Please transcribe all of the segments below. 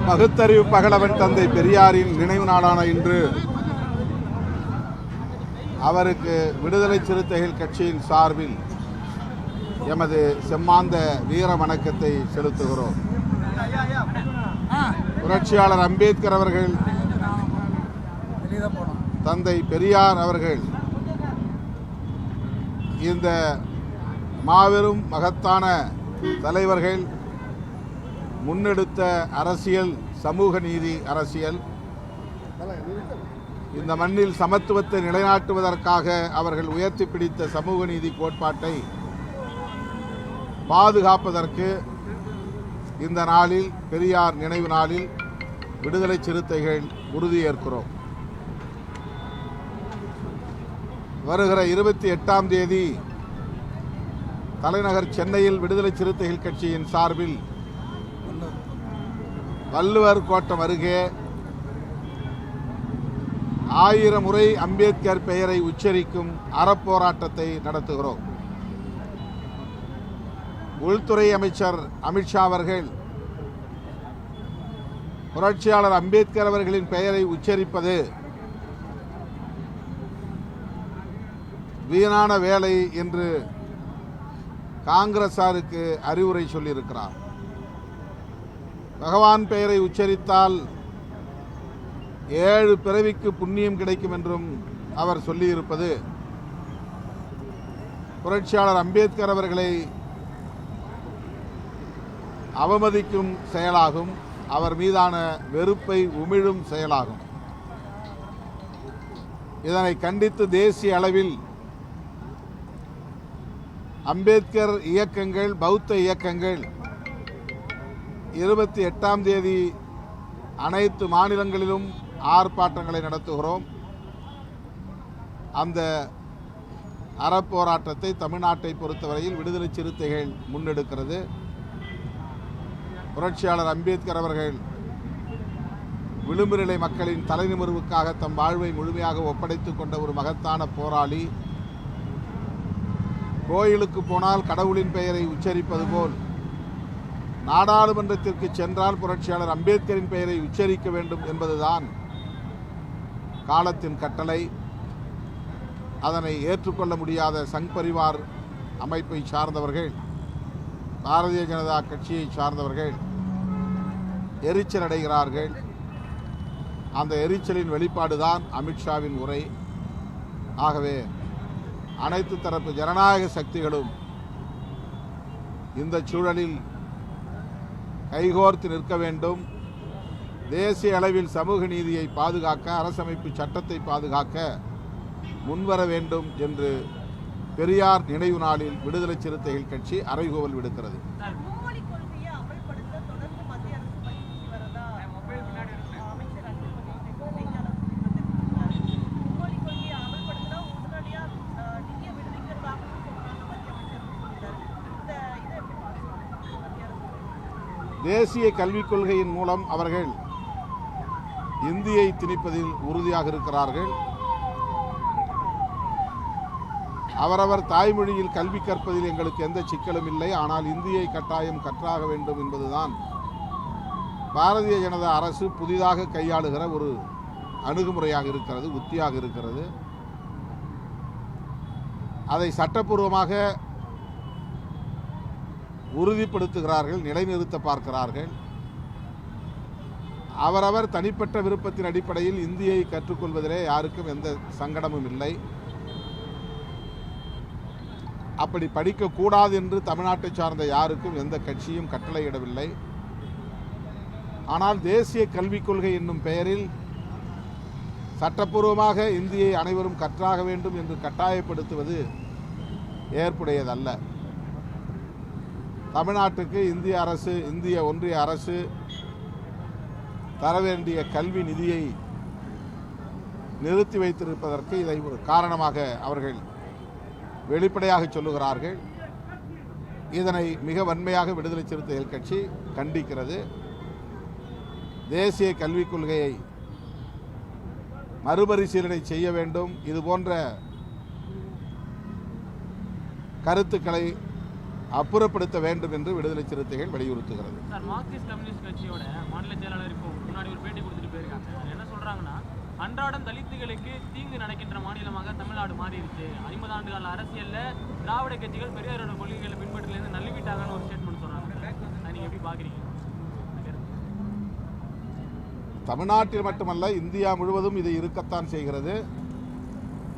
பகுத்தறிவு பகலவன் தந்தை பெரியாரின் நினைவு நாளான இன்று அவருக்கு விடுதலை சிறுத்தைகள் கட்சியின் சார்பில் எமது செம்மாந்த வீர வணக்கத்தை செலுத்துகிறோம். புரட்சியாளர் அம்பேத்கர் அவர்கள், தந்தை பெரியார் அவர்கள் இந்த மாபெரும் மகத்தான தலைவர்கள் முன்னெடுத்த அரசியல் சமூக நீதி அரசியல், இந்த மண்ணில் சமத்துவத்தை நிலைநாட்டுவதற்காக அவர்கள் உயர்த்தி பிடித்த சமூக நீதி கோட்பாட்டை பாதுகாப்பதற்கு இந்த நாளில், பெரியார் நினைவு நாளில் விடுதலை சிறுத்தைகள் உறுதியேற்கிறோம். வருகிற 28ஆம் தேதி தலைநகர் சென்னையில் விடுதலை சிறுத்தைகள் கட்சியின் சார்பில் வள்ளுவர் கோட்டம் அருகே 1000 முறை அம்பேத்கர் பெயரை உச்சரிக்கும் அறப்போராட்டத்தை நடத்துகிறோம். உள்துறை அமைச்சர் அமித்ஷா அவர்கள் புரட்சியாளர் அம்பேத்கர் அவர்களின் பெயரை உச்சரிப்பது வீணான வேலை என்று காங்கிரசாருக்கு அறிவுரை சொல்லியிருக்கிறார். பகவான் பெயரை உச்சரித்தால் 7 பிறவிக்கு புண்ணியம் கிடைக்கும் என்றும் அவர் சொல்லியிருப்பது புரட்சியாளர் அம்பேத்கர் அவர்களை அவமதிக்கும் செயலாகும், அவர் மீதான வெறுப்பை உமிழும் செயலாகும். இதனை கண்டித்து தேசிய அளவில் அம்பேத்கர் இயக்கங்கள், பௌத்த இயக்கங்கள் 28ஆம் தேதி அனைத்து மாநிலங்களிலும் ஆர்ப்பாட்டங்களை நடத்துகிறோம். அந்த அறப்போராட்டத்தை தமிழ்நாட்டை பொறுத்தவரையில் விடுதலை சிறுத்தைகள் முன்னெடுக்கிறது. புரட்சியாளர் அம்பேத்கர் அவர்கள் விளிம்பு நிலை மக்களின் தலைநிமிர்வுக்காக தம் வாழ்வை முழுமையாக ஒப்படைத்துக் கொண்ட ஒரு மகத்தான போராளி. கோயிலுக்கு போனால் கடவுளின் பெயரை உச்சரிப்பது போல் நாடாளுமன்றத்திற்கு சென்றால் புரட்சியாளர் அம்பேத்கரின் பெயரை உச்சரிக்க வேண்டும் என்பதுதான் காலத்தின் கட்டளை. அதனை ஏற்றுக்கொள்ள முடியாத சங் பரிவார் அமைப்பை சார்ந்தவர்கள், பாரதிய ஜனதா கட்சியை சார்ந்தவர்கள் எரிச்சல் அடைகிறார்கள். அந்த எரிச்சலின் வெளிப்பாடுதான் அமித்ஷாவின் உரை. ஆகவே அனைத்து தரப்பு ஜனநாயக சக்திகளும் இந்த சூழலில் கைகோர்த்து நிற்க வேண்டும். தேசிய அளவில் சமூக நீதியை பாதுகாக்க, அரசமைப்பு சட்டத்தை பாதுகாக்க முன்வர வேண்டும் என்று பெரியார் நினைவு நாளில் விடுதலை சிறுத்தைகள் கட்சி அறைகூவல் விடுக்கிறது. தேசிய கல்விக் கொள்கையின் மூலம் அவர்கள் இந்தியை திணிப்பதில் உறுதியாக இருக்கிறார்கள். அவரவர் தாய்மொழியில் கல்வி கற்பதில் எங்களுக்கு எந்த சிக்கலும் இல்லை, ஆனால் இந்தியை கட்டாயம் கற்றாக வேண்டும் என்பதுதான் பாரதிய ஜனதா அரசு புதிதாக கையாளுகிற ஒரு அணுகுமுறையாக இருக்கிறது, உத்தியாக இருக்கிறது. அதை சட்டப்பூர்வமாக உறுதிப்படுத்துகிறார்கள், நிலைநிறுத்த பார்க்கிறார்கள். அவரவர் தனிப்பட்ட விருப்பத்தின் அடிப்படையில் இந்தியை கற்றுக்கொள்வதிலே யாருக்கும் எந்த சங்கடமும் இல்லை. அப்படி படிக்கக்கூடாது என்று தமிழ்நாட்டை சார்ந்த யாருக்கும் எந்த கட்சியும் கட்டளையிடவில்லை. ஆனால் தேசிய கல்விக் கொள்கை என்னும் பெயரில் சட்டப்பூர்வமாக இந்தியை அனைவரும் கற்றாக வேண்டும் என்று கட்டாயப்படுத்துவது ஏற்புடையதல்ல. தமிழ்நாட்டுக்கு இந்திய அரசு, இந்திய ஒன்றிய அரசு தர வேண்டிய கல்வி நிதியை நிறுத்தி வைத்திருப்பதற்கு இதை ஒரு காரணமாக அவர்கள் வெளிப்படையாக சொல்லுகிறார்கள். இதனை மிக வன்மையாக விடுதலை சிறுத்தைகள் கட்சி கண்டிக்கிறது. தேசிய கல்விக் கொள்கையை மறுபரிசீலனை செய்ய வேண்டும். இதுபோன்ற கருத்துக்களை அப்புறப்படுத்த வேண்டும் என்று விடுதலை சிறுத்தைகள் வலியுறுத்துகிறது. மார்க்சிஸ்ட் கம்யூனிஸ்ட் கட்சியோட மாநில செயலாளர் இப்போ நடக்கின்ற மாநிலமாக தமிழ்நாடு மாறிடுச்சு. 50 ஆண்டு கால அரசியல்ல திராவிட கட்சிகள் பெரியாரோட கொள்கைகளை பின்பற்றிலிருந்து நழுவிட்டாங்கன்னு ஒரு ஸ்டேட்மெண்ட் சொன்னாங்க. நீங்க எப்படி பாக்குறீங்க? தமிழ்நாட்டில் மட்டுமல்ல, இந்தியா முழுவதும் இது இருக்கத்தான் செய்கிறது.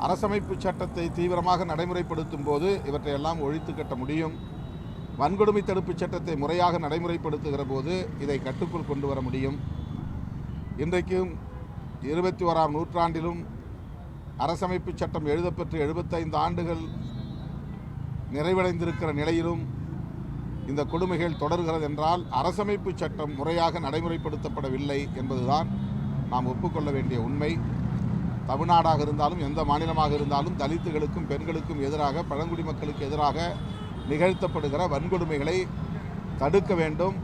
அரசமைப்பு சட்டத்தை தீவிரமாக நடைமுறைப்படுத்தும் போது இவற்றையெல்லாம் ஒழித்து கட்ட முடியும். வன்கொடுமை தடுப்பு சட்டத்தை முறையாக நடைமுறைப்படுத்துகிற போது இதை கட்டுக்குள் கொண்டு வர முடியும். இன்றைக்கும் 21ஆம் நூற்றாண்டிலும் அரசமைப்பு சட்டம் எழுதப்பெற்று 75 ஆண்டுகள் நிறைவடைந்திருக்கிற நிலையிலும் இந்த கொடுமைகள் தொடர்கிறது என்றால் அரசமைப்பு சட்டம் முறையாக நடைமுறைப்படுத்தப்படவில்லை என்பதுதான் நாம் ஒப்புக்கொள்ள வேண்டிய உண்மை. தமிழ்நாடாக இருந்தாலும் எந்த மாநிலமாக இருந்தாலும் தலித்துகளுக்கும் பெண்களுக்கும் எதிராக, பழங்குடி மக்களுக்கு எதிராக நிகழ்த்தப்படுகிற வன்கொடுமைகளை தடுக்க வேண்டும்.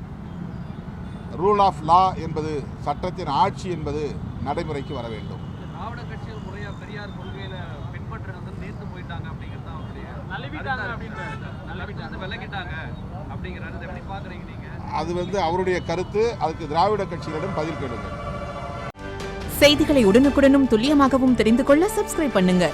ரூல் ஆஃப் லா என்பது, சட்டத்தின் ஆட்சி என்பது நடைமுறைக்கு வர வேண்டும். திராவிட கட்சிகள் முறையாக பெரியார் கொள்கையில பின்பற்றுறது நேர்த்து போயிட்டாங்க அப்படிங்கிறது அவருடைய விலகிட்டாங்க அப்படிங்கிறது எப்படி பார்க்குறீங்க நீங்க? அது அவருடைய கருத்து. அதுக்கு திராவிட கட்சிகளிடம் பதில் கேளுங்கள். செய்திகளை உடனுக்குடனும் துல்லியமாகவும் தெரிந்து கொள்ள சப்ஸ்கிரைப் பண்ணுங்க.